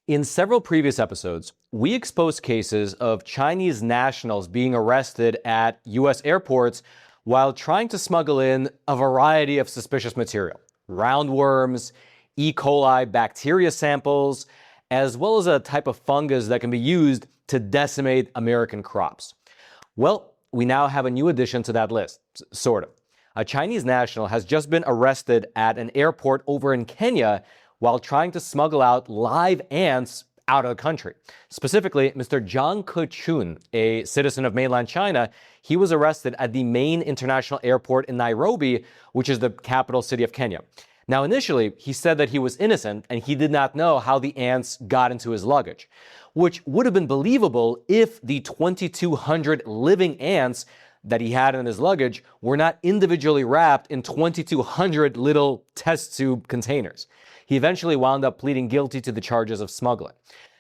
In several previous episodes, we exposed cases of Chinese nationals being arrested at U.S. airports while trying to smuggle in a variety of suspicious material: roundworms, E. coli bacteria samples, as well as a type of fungus that can be used to decimate American crops. Well, we now have a new addition to that list, sort of. A Chinese national has just been arrested at an airport over in Kenya while trying to smuggle out live ants out of the country. Specifically, Mr. Zhang Kechun, a citizen of mainland China, he was arrested at the main international airport in Nairobi, which is the capital city of Kenya. Now, initially, he said that he was innocent and he did not know how the ants got into his luggage, which would have been believable if the 2,200 living ants that he had in his luggage were not individually wrapped in 2,200 little test tube containers. He eventually wound up pleading guilty to the charges of smuggling.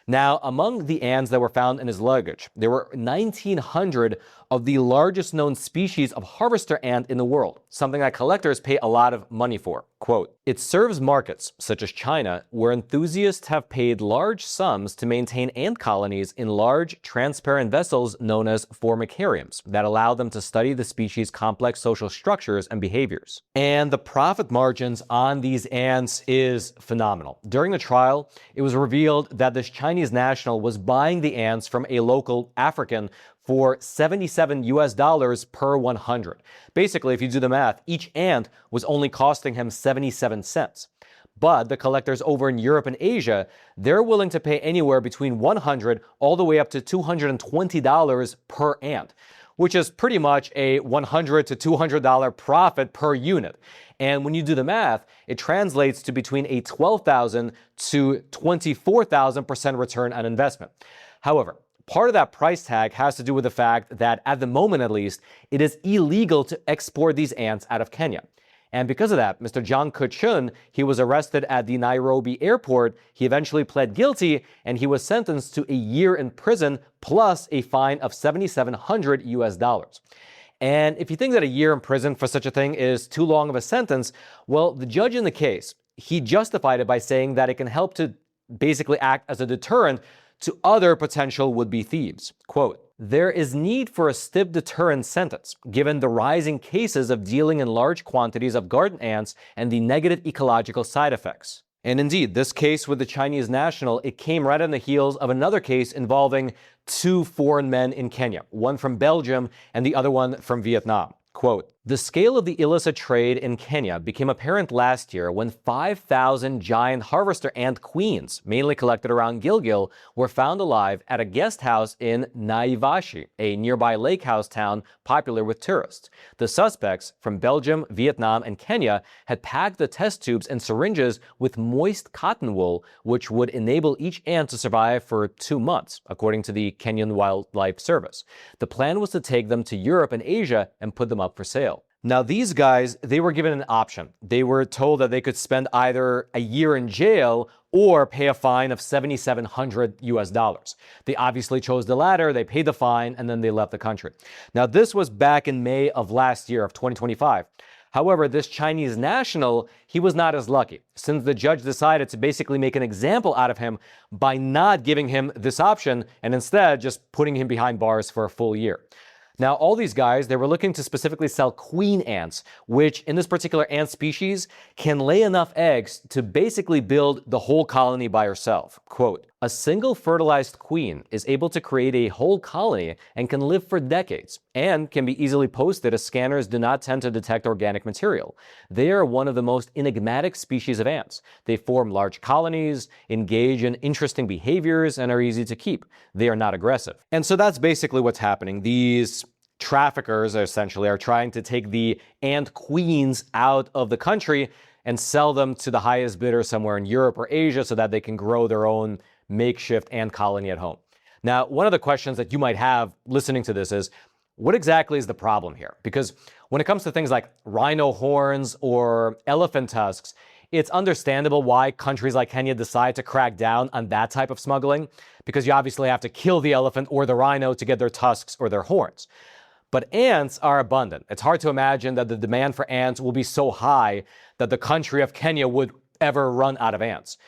Now, among the ants that were found in his luggage, there were 1,900 of the largest known species of harvester ant in the world, something that collectors pay a lot of money for. Quote, "It serves markets, such as China, where enthusiasts have paid large sums to maintain ant colonies in large, transparent vessels known as formicariums that allow them to study the species' complex social structures and behaviors." And the profit margins on these ants is phenomenal. During the trial, it was revealed that this Chinese national was buying the ants from a local African for $77 per 100. Basically, if you do the math, each ant was only costing him 77 cents. But the collectors over in Europe and Asia, they're willing to pay anywhere between $100 all the way up to $220 per ant, which is pretty much a $100 to $200 profit per unit. And when you do the math, it translates to between a 12,000 to 24,000% return on investment. However, part of that price tag has to do with the fact that, at the moment at least, it is illegal to export these ants out of Kenya. And because of that, Mr. Zhang Kechun, he was arrested at the Nairobi airport. He eventually pled guilty, and he was sentenced to a year in prison plus a fine of $7,700 US. And if you think that a year in prison for such a thing is too long of a sentence, well, the judge in the case, he justified it by saying that it can help to basically act as a deterrent to other potential would-be thieves. Quote, "There is need for a stiff deterrent sentence, given the rising cases of dealing in large quantities of garden ants and the negative ecological side effects." And indeed, this case with the Chinese national, it came right on the heels of another case involving two foreign men in Kenya, one from Belgium and the other one from Vietnam. Quote, "The scale of the illicit trade in Kenya became apparent last year when 5,000 giant harvester ant queens, mainly collected around Gilgil, were found alive at a guest house in Naivashi, a nearby lake house town popular with tourists. The suspects from Belgium, Vietnam, and Kenya had packed the test tubes and syringes with moist cotton wool, which would enable each ant to survive for 2 months, according to the Kenyan Wildlife Service. The plan was to take them to Europe and Asia and put them up for sale." Now, these guys, they were given an option. They were told that they could spend either a year in jail or pay a fine of $7,700 US. They obviously chose the latter. They paid the fine, and then they left the country. Now, this was back in May of last year, of 2025. However, this Chinese national, he was not as lucky, since the judge decided to basically make an example out of him by not giving him this option and instead just putting him behind bars for a full year. Now, all these guys, they were looking to specifically sell queen ants, which in this particular ant species can lay enough eggs to basically build the whole colony by herself. Quote, "A single fertilized queen is able to create a whole colony and can live for decades, and can be easily posted as scanners do not tend to detect organic material. They are one of the most enigmatic species of ants. They form large colonies, engage in interesting behaviors, and are easy to keep. They are not aggressive." And so that's basically what's happening. These traffickers essentially are trying to take the ant queens out of the country and sell them to the highest bidder somewhere in Europe or Asia so that they can grow their own makeshift ant colony at home. Now, one of the questions that you might have listening to this is, what exactly is the problem here? Because when it comes to things like rhino horns or elephant tusks, it's understandable why countries like Kenya decide to crack down on that type of smuggling, because you obviously have to kill the elephant or the rhino to get their tusks or their horns. But ants are abundant. It's hard to imagine that the demand for ants will be so high that the country of Kenya would ever run out of ants.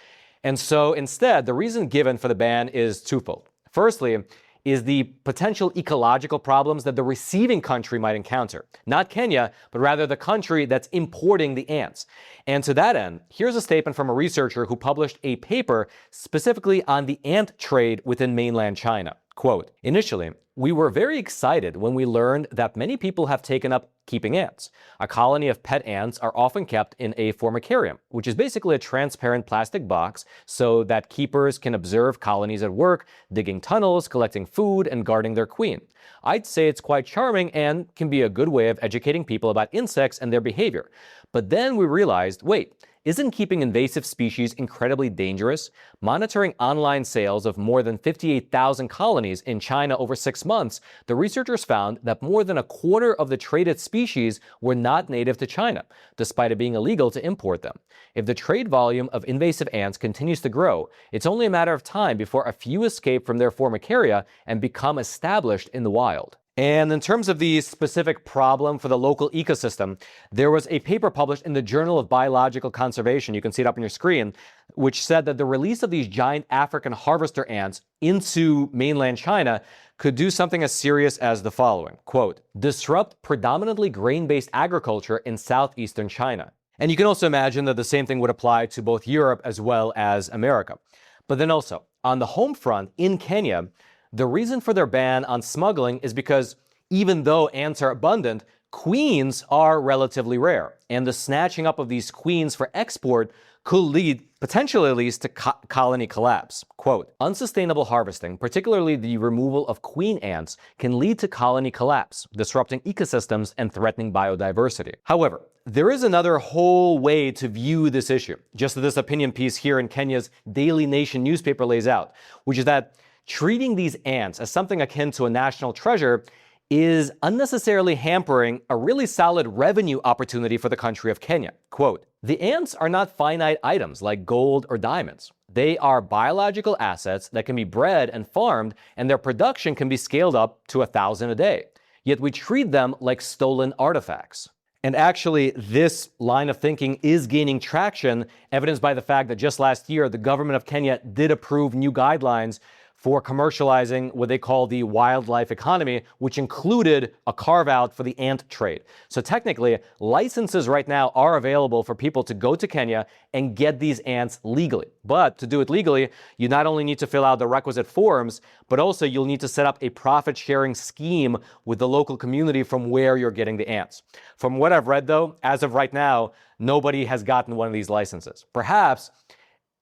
And so instead, the reason given for the ban is twofold. Firstly, is the potential ecological problems that the receiving country might encounter. Not Kenya, but rather the country that's importing the ants. And to that end, here's a statement from a researcher who published a paper specifically on the ant trade within mainland China. Quote, "Initially, we were very excited when we learned that many people have taken up keeping ants. A colony of pet ants are often kept in a formicarium, which is basically a transparent plastic box so that keepers can observe colonies at work, digging tunnels, collecting food, and guarding their queen. I'd say it's quite charming and can be a good way of educating people about insects and their behavior. But then we realized, wait, isn't keeping invasive species incredibly dangerous? Monitoring online sales of more than 58,000 colonies in China over 6 months, the researchers found that more than a quarter of the traded species were not native to China, despite it being illegal to import them. If the trade volume of invasive ants continues to grow, it's only a matter of time before a few escape from their formicaria and become established in the wild." And in terms of the specific problem for the local ecosystem, there was a paper published in the Journal of Biological Conservation, you can see it up on your screen, which said that the release of these giant African harvester ants into mainland China could do something as serious as the following, quote, "disrupt predominantly grain-based agriculture in southeastern China." And you can also imagine that the same thing would apply to both Europe as well as America. But then also, on the home front in Kenya, the reason for their ban on smuggling is because even though ants are abundant, queens are relatively rare. And the snatching up of these queens for export could lead, potentially at least, to colony collapse. Quote, "Unsustainable harvesting, particularly the removal of queen ants, can lead to colony collapse, disrupting ecosystems and threatening biodiversity." However, there is another whole way to view this issue, just as this opinion piece here in Kenya's Daily Nation newspaper lays out, which is that treating these ants as something akin to a national treasure is unnecessarily hampering a really solid revenue opportunity for the country of Kenya. Quote, "The ants are not finite items like gold or diamonds. They are biological assets that can be bred and farmed, and their production can be scaled up to 1,000 a day. Yet we treat them like stolen artifacts." And actually, this line of thinking is gaining traction, evidenced by the fact that just last year, the government of Kenya did approve new guidelines for commercializing what they call the wildlife economy, which included a carve-out for the ant trade. So technically, licenses right now are available for people to go to Kenya and get these ants legally. But to do it legally, you not only need to fill out the requisite forms, but also you'll need to set up a profit-sharing scheme with the local community from where you're getting the ants. From what I've read, though, as of right now, nobody has gotten one of these licenses. Perhaps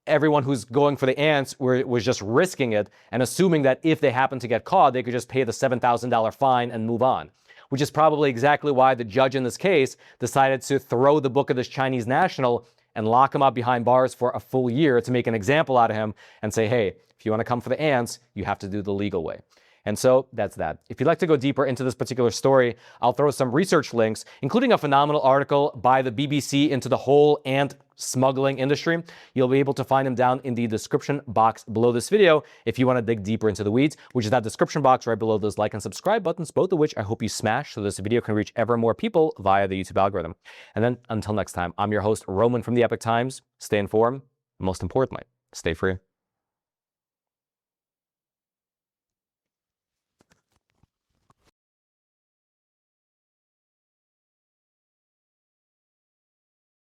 everyone who's going for the ants was just risking it and assuming that if they happen to get caught, they could just pay the $7,000 fine and move on, which is probably exactly why the judge in this case decided to throw the book of this Chinese national and lock him up behind bars for a full year to make an example out of him and say, hey, if you want to come for the ants, you have to do the legal way. And so that's that. If you'd like to go deeper into this particular story, I'll throw some research links, including a phenomenal article by the BBC into the whole ant smuggling industry. You'll be able to find them down in the description box below this video if you want to dig deeper into the weeds, which is that description box right below those like and subscribe buttons, both of which I hope you smash so this video can reach ever more people via the YouTube algorithm. And then until next time, I'm your host, Roman from the Epoch Times. Stay informed, and most importantly, stay free.